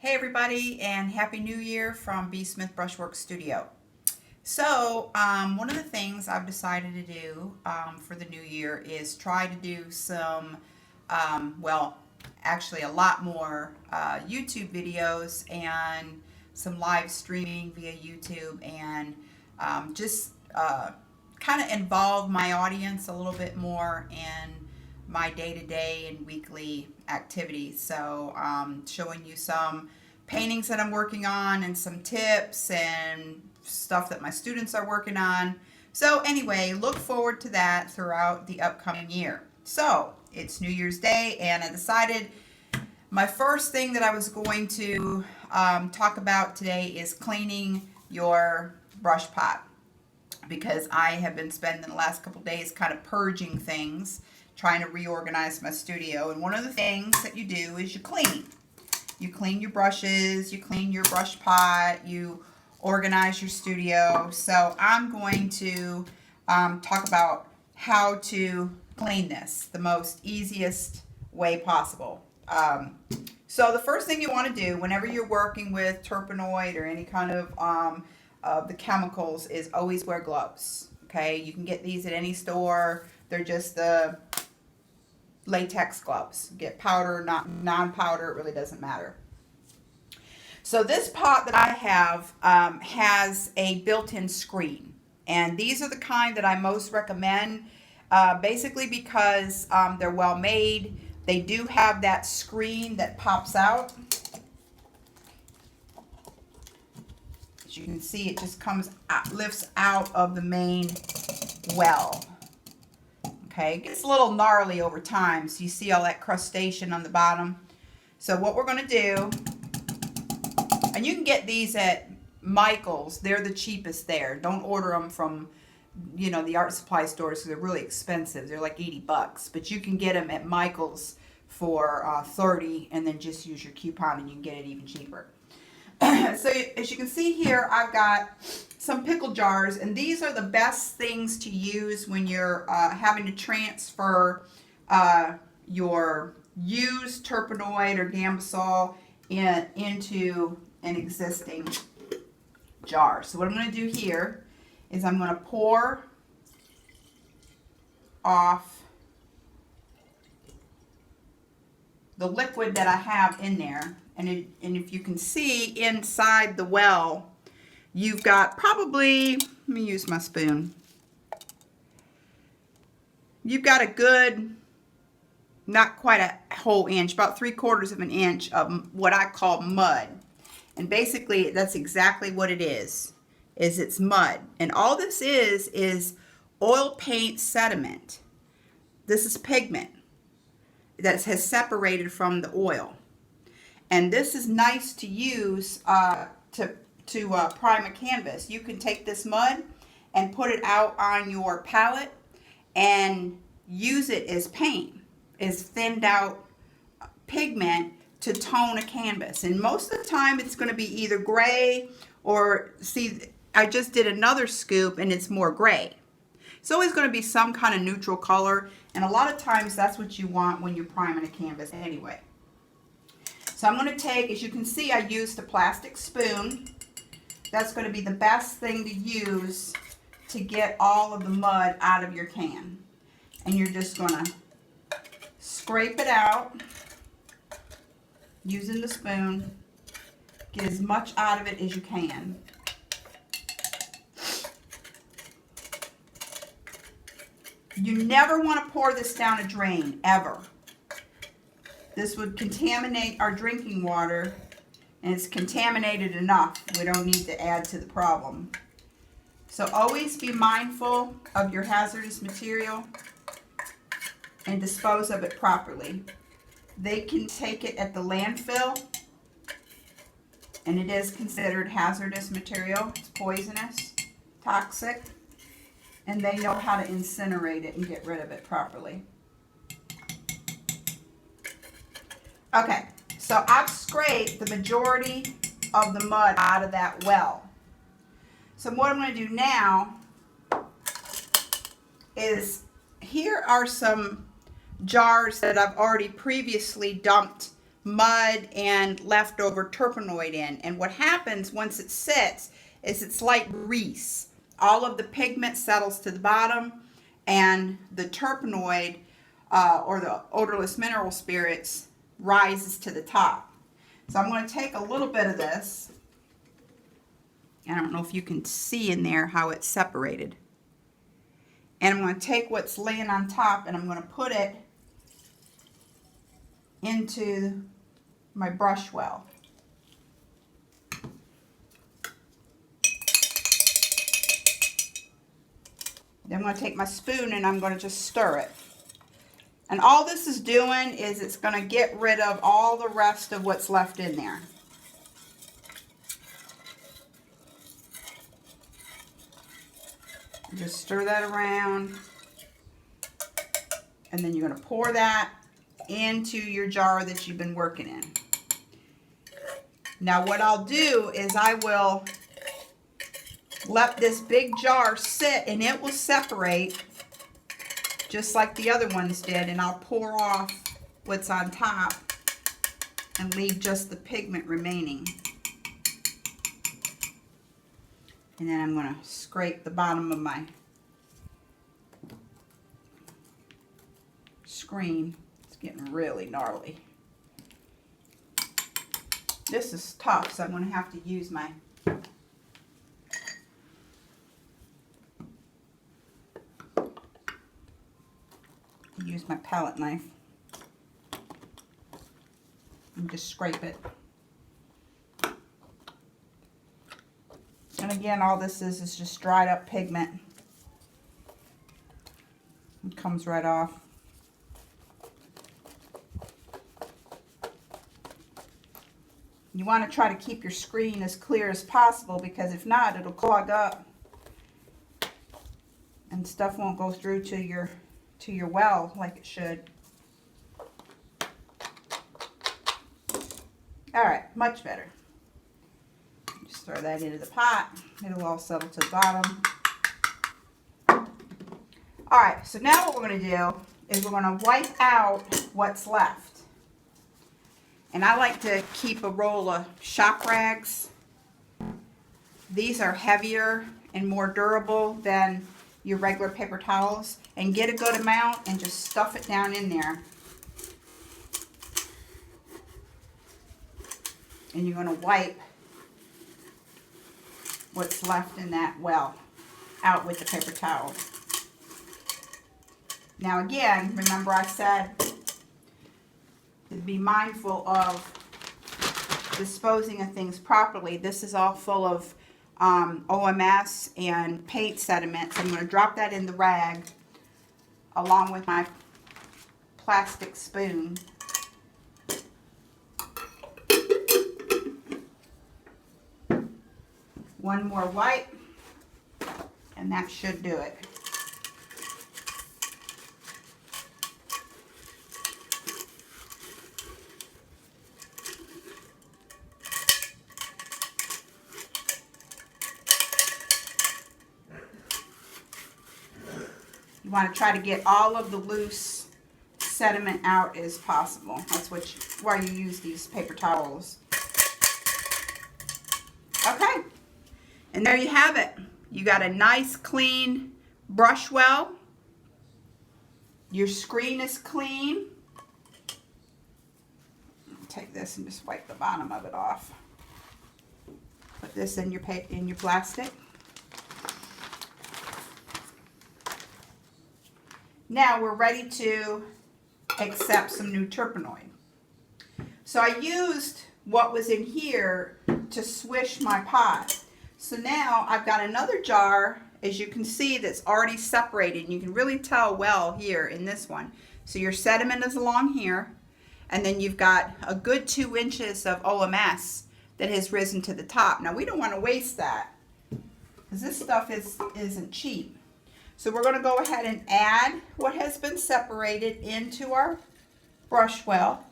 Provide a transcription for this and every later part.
Hey everybody, and Happy New Year from B. Smith Brushwork Studio. One of the things I've decided to do for the new year is try to do some, actually a lot more YouTube videos and some live streaming via YouTube and just kind of involve my audience a little bit more in my day-to-day and weekly activities. So showing you some paintings that I'm working on and some tips and stuff that my students are working on. So anyway, look forward to that throughout the upcoming year. So it's New Year's Day, and I decided my first thing that I was going to talk about today is cleaning your brush pot, because I have been spending the last couple days kind of purging things, trying to reorganize my studio. And one of the things that you do is you clean. You clean your brushes, you clean your brush pot, you organize your studio. So I'm going to talk about how to clean this the most easiest way possible. So the first thing you want to do whenever you're working with terpenoid or any kind of the chemicals is always wear gloves. Okay, you can get these at any store. They're just the latex gloves. Get powder, not non-powder, it really doesn't matter. So this pot that I have has a built-in screen, and these are the kind that I most recommend, basically because they're well made. They do have that screen that pops out. As you can see, it just comes out, lifts out of the main well. Okay, it gets a little gnarly over time, so you see all that crustation on the bottom. So what we're going to do, and you can get these at Michael's. They're the cheapest there. Don't order them from, the art supply stores, because they're really expensive. They're like 80 bucks, but you can get them at Michael's for 30, and then just use your coupon and you can get it even cheaper. So as you can see here, I've got some pickle jars, and these are the best things to use when you're having to transfer your used terpenoid or Gambasol into an existing jar. So what I'm going to do here is I'm going to pour off the liquid that I have in there. And if you can see inside the well, you've got probably, let me use my spoon. You've got a good, not quite a whole inch, about 3/4 of an inch of what I call mud. And basically that's exactly what it is it's mud. And all this is oil paint sediment. This is pigment that has separated from the oil. And this is nice to use to prime a canvas. You can take this mud and put it out on your palette and use it as paint, as thinned out pigment to tone a canvas. And most of the time it's going to be either gray or, see, I just did another scoop and it's more gray. It's always going to be some kind of neutral color, and a lot of times that's what you want when you're priming a canvas anyway. So I'm going to take, as you can see, I used a plastic spoon. That's going to be the best thing to use to get all of the mud out of your can. And you're just going to scrape it out using the spoon. Get as much out of it as you can. You never want to pour this down a drain, ever. This would contaminate our drinking water, and it's contaminated enough. We don't need to add to the problem. So always be mindful of your hazardous material and dispose of it properly. They can take it at the landfill, and it is considered hazardous material. It's poisonous, toxic, and they know how to incinerate it and get rid of it properly. Okay, so I've scraped the majority of the mud out of that well. So what I'm going to do now is, here are some jars that I've already previously dumped mud and leftover terpenoid in. And what happens once it sits is it's like grease. All of the pigment settles to the bottom, and the terpenoid or the odorless mineral spirits rises to the top. So I'm going to take a little bit of this. I don't know if you can see in there how it's separated. And I'm going to take what's laying on top and I'm going to put it into my brush well. Then I'm going to take my spoon and I'm going to just stir it. And all this is doing is it's going to get rid of all the rest of what's left in there. Just stir that around. And then you're going to pour that into your jar that you've been working in. Now what I'll do is I will let this big jar sit and it will separate just like the other ones did, and I'll pour off what's on top and leave just the pigment remaining. And then I'm going to scrape the bottom of my screen. It's getting really gnarly. This is tough, so I'm going to have to use my palette knife and just scrape it. And again, all this is just dried up pigment. It comes right off. You want to try to keep your screen as clear as possible, because if not, it'll clog up and stuff won't go through to your well like it should. All right, much better. Just throw that into the pot. It'll all settle to the bottom. All right, so now what we're going to do is we're going to wipe out what's left. And I like to keep a roll of shop rags. These are heavier and more durable than your regular paper towels. And get a good amount and just stuff it down in there. And you're going to wipe what's left in that well out with the paper towel. Now again, remember I said to be mindful of disposing of things properly. This is all full of OMS and paint sediment. So I'm going to drop that in the rag along with my plastic spoon. One more wipe, and that should do it. You want to try to get all of the loose sediment out as possible. That's why you use these paper towels. Okay, and there you have it. You got a nice clean brush well. Your screen is clean. Take this and just wipe the bottom of it off. Put this in your plastic. Now we're ready to accept some new terpenoid. So I used what was in here to swish my pot. So now I've got another jar, as you can see, that's already separated. And you can really tell well here in this one. So your sediment is along here, and then you've got a good 2 inches of OMS that has risen to the top. Now we don't want to waste that, because this stuff isn't cheap. So we're going to go ahead and add what has been separated into our brush well.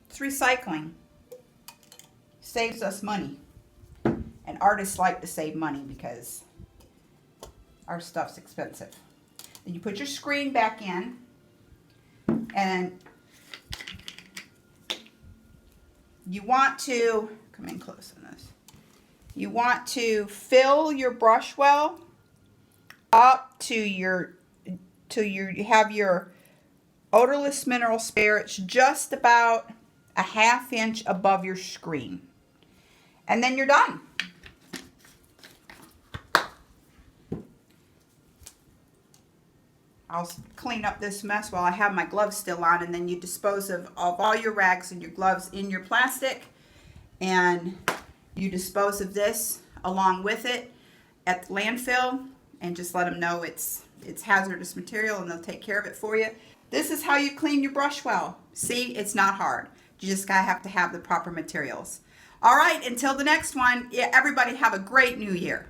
It's recycling. Saves us money. And artists like to save money because our stuff's expensive. Then you put your screen back in. And you want to, come in close on this, you want to fill your brush well up to you have your odorless mineral spirits just about a 1/2 inch above your screen. And then you're done. I'll clean up this mess while I have my gloves still on, and then you dispose of all your rags and your gloves in your plastic, and you dispose of this along with it at the landfill, and just let them know it's hazardous material and they'll take care of it for you. This is how you clean your brush well. See, it's not hard. You just gotta have to have the proper materials. All right, until the next one, everybody have a great new year.